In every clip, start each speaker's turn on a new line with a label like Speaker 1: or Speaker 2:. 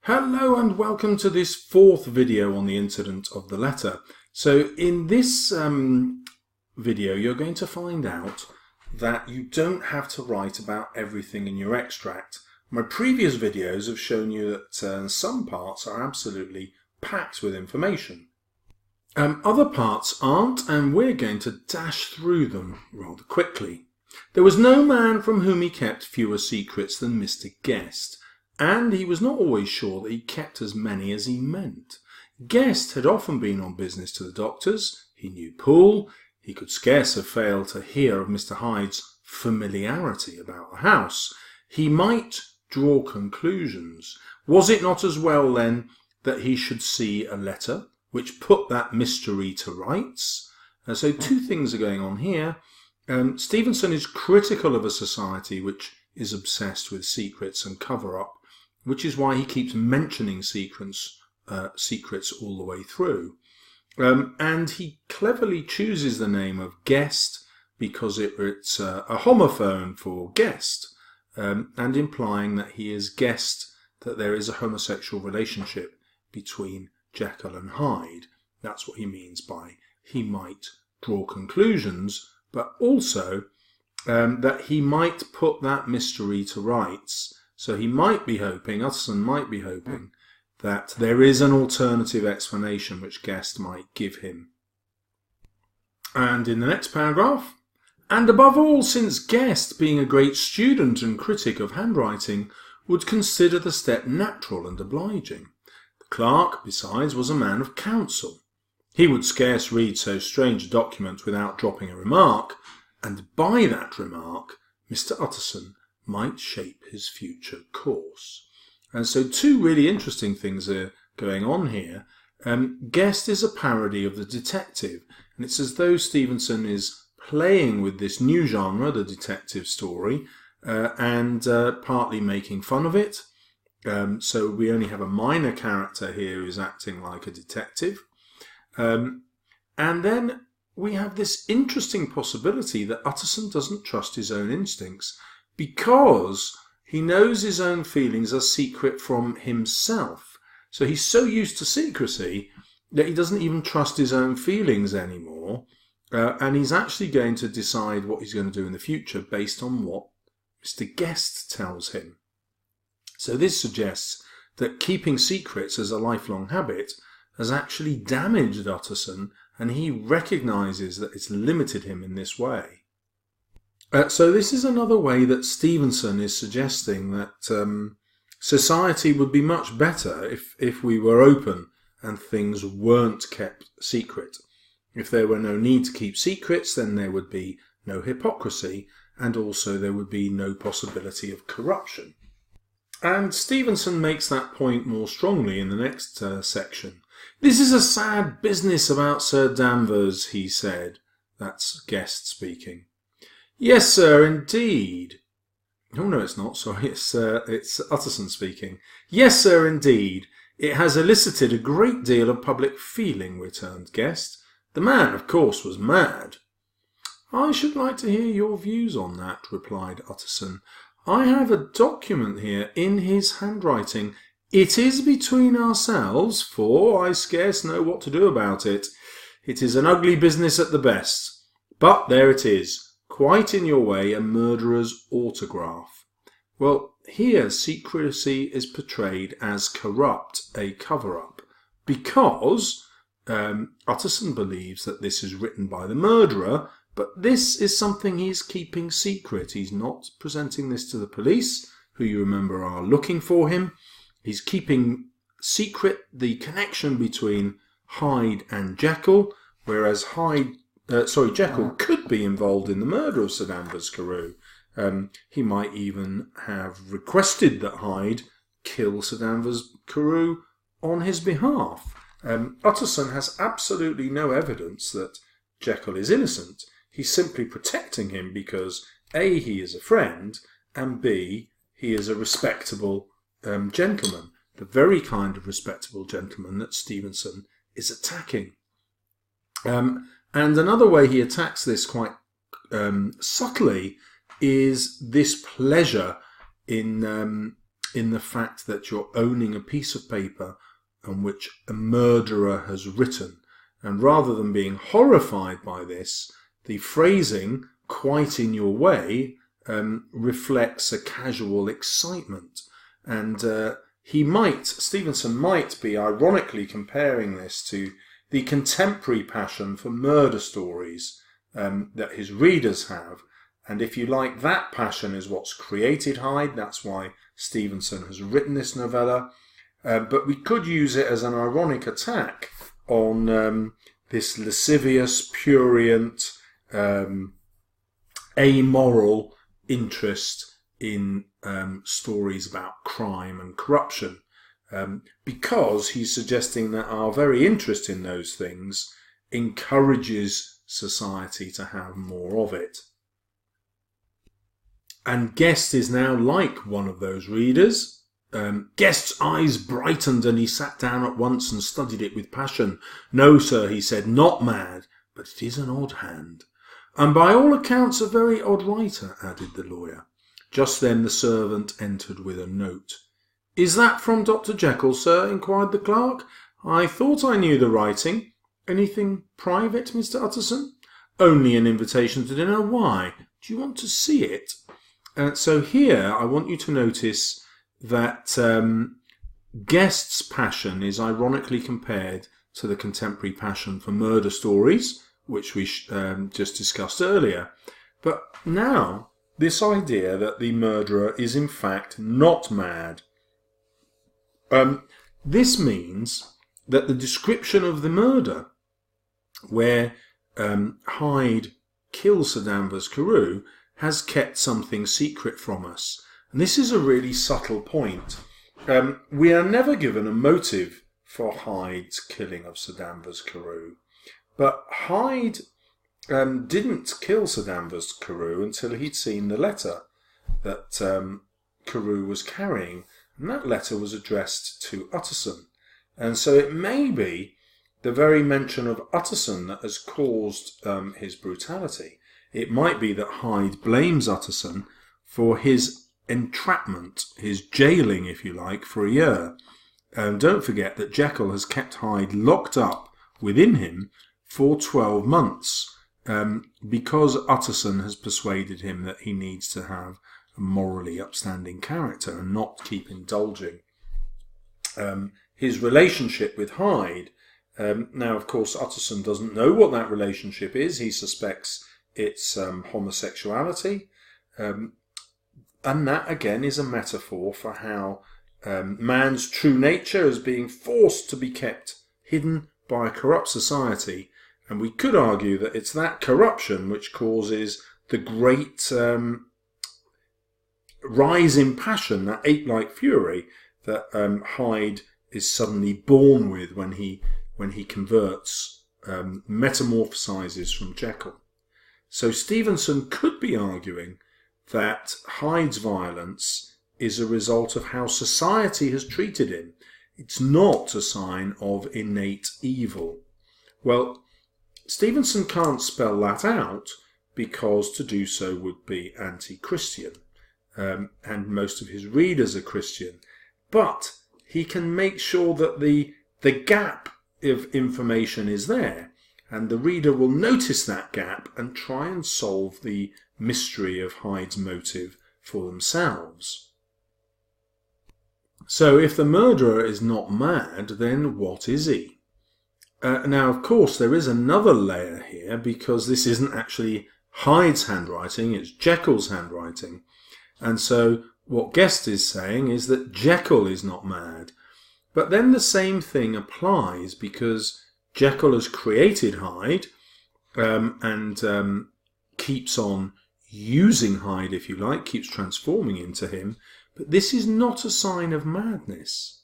Speaker 1: Hello and welcome to this fourth video on the incident of the letter. So in this video you're going to find out that you don't have to write about everything in your extract. My previous videos have shown you that some parts are absolutely packed with information. Other parts aren't, and we're going to dash through them rather quickly. There was no man from whom he kept fewer secrets than Mr. Guest, and he was not always sure that he kept as many as he meant. Guest had often been on business to the doctors. He knew Poole. He could scarce have failed to hear of Mr. Hyde's familiarity about the house. He might draw conclusions. Was it not as well, then, that he should see a letter which put that mystery to rights? So two things are going on here. Stevenson is critical of a society which is obsessed with secrets and cover-up, which is why he keeps mentioning secrets all the way through. And he cleverly chooses the name of Guest because it's a homophone for guest, and implying that he has guessed that there is a homosexual relationship between Jekyll and Hyde. That's what he means by he might draw conclusions, but also that he might put that mystery to rights. So he might be hoping, Utterson might be hoping, that there is an alternative explanation which Guest might give him. And in the next paragraph, and above all, since Guest, being a great student and critic of handwriting, would consider the step natural and obliging. The clerk, besides, was a man of counsel. He would scarce read so strange a document without dropping a remark, and by that remark Mr. Utterson might shape his future course. And so two really interesting things are going on here. Guest is a parody of the detective, and it's as though Stevenson is playing with this new genre, the detective story, and partly making fun of it. So we only have a minor character here who's acting like a detective. And then we have this interesting possibility that Utterson doesn't trust his own instincts because he knows his own feelings are secret from himself. So he's so used to secrecy that he doesn't even trust his own feelings anymore. And he's actually going to decide what he's going to do in the future based on what Mr. Guest tells him. So this suggests that keeping secrets as a lifelong habit has actually damaged Utterson, and he recognises that it's limited him in this way. So this is another way that Stevenson is suggesting that society would be much better if we were open and things weren't kept secret. If there were no need to keep secrets, then there would be no hypocrisy, and also there would be no possibility of corruption. And Stevenson makes that point more strongly in the next section. This is a sad business about Sir Danvers, he said. That's Guest speaking. Yes, sir, indeed. Oh, no, it's not. Sorry, it's Utterson speaking. Yes, sir, indeed. It has elicited a great deal of public feeling, returned Guest. The man, of course, was mad. I should like to hear your views on that, replied Utterson. I have a document here in his handwriting. It is between ourselves, for I scarce know what to do about it. It is an ugly business at the best. But there it is, quite in your way, a murderer's autograph. Well, here secrecy is portrayed as corrupt, a cover-up, because Utterson believes that this is written by the murderer, but this is something he's keeping secret. He's not presenting this to the police, who you remember are looking for him. He's keeping secret the connection between Hyde and Jekyll, whereas Jekyll could be involved in the murder of Sir Danvers Carew. He might even have requested that Hyde kill Sir Danvers Carew on his behalf. Utterson has absolutely no evidence that Jekyll is innocent. He's simply protecting him because A, he is a friend, and B, he is a respectable gentleman, the very kind of respectable gentleman that Stevenson is attacking. And another way he attacks this quite subtly is this pleasure in in the fact that you're owning a piece of paper on which a murderer has written. And rather than being horrified by this, the phrasing, quite in your way, reflects a casual excitement. And Stevenson might be ironically comparing this to the contemporary passion for murder stories that his readers have. And if you like, that passion is what's created Hyde. That's why Stevenson has written this novella. But we could use it as an ironic attack on this lascivious, prurient, amoral interest in stories about crime and corruption. Because he's suggesting that our very interest in those things encourages society to have more of it. And Guest is now like one of those readers. Guest's eyes brightened and he sat down at once and studied it with passion. "No, sir," he said, "not mad, but it is an odd hand." "And by all accounts a very odd writer," added the lawyer. Just then the servant entered with a note. "Is that from Dr. Jekyll, sir?" inquired the clerk. "I thought I knew the writing. Anything private, Mr. Utterson?" "Only an invitation to dinner. Why? Do you want to see it?" So here I want you to notice that Guest's passion is ironically compared to the contemporary passion for murder stories, which we just discussed earlier. But now, this idea that the murderer is in fact not mad. This means that the description of the murder, where Hyde kills Sir Danvers Carew, has kept something secret from us. And this is a really subtle point. We are never given a motive for Hyde's killing of Sir Danvers Carew. But Hyde didn't kill Sir Danvers Carew until he'd seen the letter that Carew was carrying. And that letter was addressed to Utterson. And so it may be the very mention of Utterson that has caused his brutality. It might be that Hyde blames Utterson for his entrapment, his jailing, if you like, for a year. Don't forget that Jekyll has kept Hyde locked up within him for 12 months because Utterson has persuaded him that he needs to have a morally upstanding character and not keep indulging his relationship with Hyde. Now, of course, Utterson doesn't know what that relationship is. He suspects it's homosexuality. And that, again, is a metaphor for how man's true nature is being forced to be kept hidden by a corrupt society. And we could argue that it's that corruption which causes the great rise in passion, that ape-like fury that Hyde is suddenly born with when he converts, metamorphosizes from Jekyll. So Stevenson could be arguing that Hyde's violence is a result of how society has treated him. It's not a sign of innate evil. Well, Stevenson can't spell that out because to do so would be anti-Christian, and most of his readers are Christian. But he can make sure that the gap of information is there, and the reader will notice that gap and try and solve the mystery of Hyde's motive for themselves. So if the murderer is not mad, then what is he? Now, of course, there is another layer here, because this isn't actually Hyde's handwriting, it's Jekyll's handwriting. And so what Guest is saying is that Jekyll is not mad. But then the same thing applies, because Jekyll has created Hyde and keeps on using Hyde, if you like, keeps transforming into him. But this is not a sign of madness.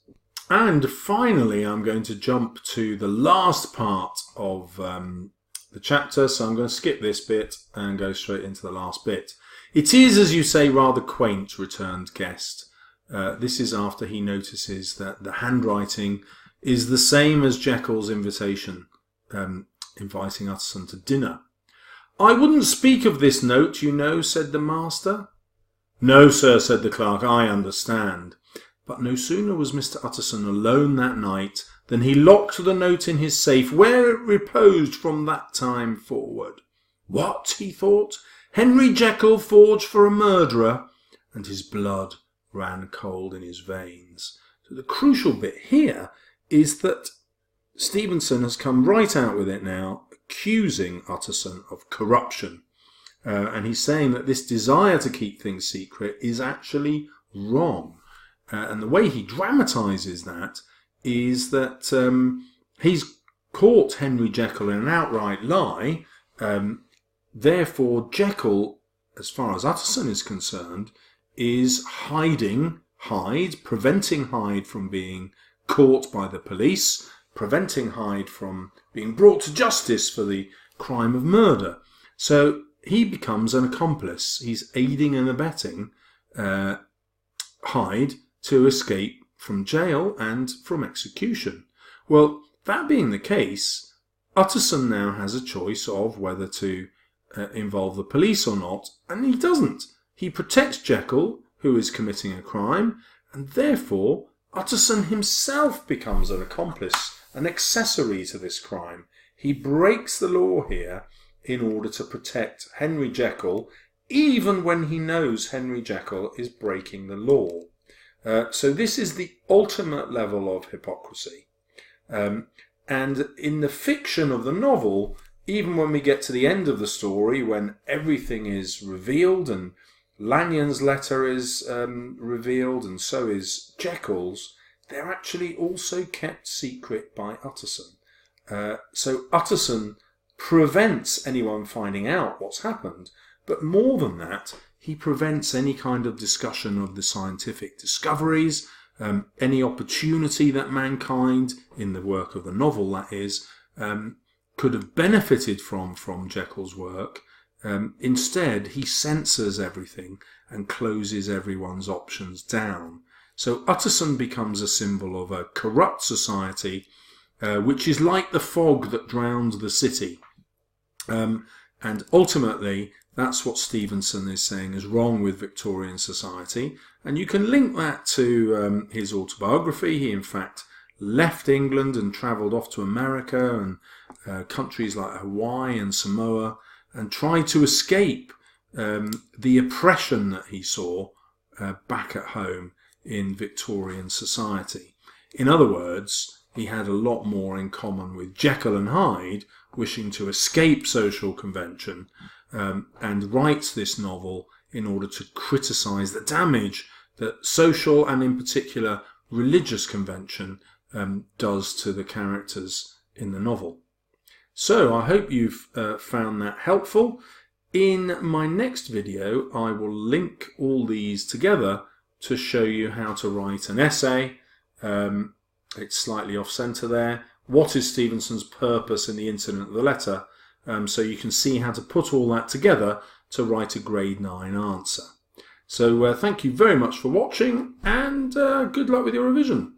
Speaker 1: And finally, I'm going to jump to the last part of the chapter. So I'm going to skip this bit and go straight into the last bit. "It is, as you say, rather quaint," returned Guest. This is after he notices that the handwriting is the same as Jekyll's invitation, inviting Utterson to dinner. "I wouldn't speak of this note, you know," said the master. "No, sir," said the clerk, "I understand." But no sooner was Mr. Utterson alone that night than he locked the note in his safe, where it reposed from that time forward. "What?" he thought. "Henry Jekyll forged for a murderer?" And his blood ran cold in his veins. So the crucial bit here is that Stevenson has come right out with it now, accusing Utterson of corruption. And he's saying that this desire to keep things secret is actually wrong. And the way he dramatises that is that he's caught Henry Jekyll in an outright lie. Therefore, Jekyll, as far as Utterson is concerned, is hiding Hyde, preventing Hyde from being caught by the police, preventing Hyde from being brought to justice for the crime of murder. So he becomes an accomplice. He's aiding and abetting Hyde to escape from jail and from execution. Well, that being the case, Utterson now has a choice of whether to involve the police or not, and he doesn't. He protects Jekyll, who is committing a crime, and therefore Utterson himself becomes an accomplice, an accessory to this crime. He breaks the law here in order to protect Henry Jekyll, even when he knows Henry Jekyll is breaking the law. So this is the ultimate level of hypocrisy. And in the fiction of the novel, even when we get to the end of the story, when everything is revealed and Lanyon's letter is revealed and so is Jekyll's, they're actually also kept secret by Utterson. So Utterson prevents anyone finding out what's happened, but more than that, he prevents any kind of discussion of the scientific discoveries, any opportunity that mankind, in the work of the novel that is, could have benefited from Jekyll's work. Instead, he censors everything and closes everyone's options down. So Utterson becomes a symbol of a corrupt society, which is like the fog that drowned the city. And ultimately, that's what Stevenson is saying is wrong with Victorian society. And you can link that to his autobiography. He, in fact, left England and travelled off to America and countries like Hawaii and Samoa, and tried to escape the oppression that he saw back at home in Victorian society. In other words, he had a lot more in common with Jekyll and Hyde, wishing to escape social convention, and writes this novel in order to criticise the damage that social and in particular religious convention does to the characters in the novel. So I hope you've found that helpful. In my next video, I will link all these together to show you how to write an essay. It's slightly off centre there. What is Stevenson's purpose in the incident of the letter? So you can see how to put all that together to write a grade 9 answer. So thank you very much for watching, and good luck with your revision.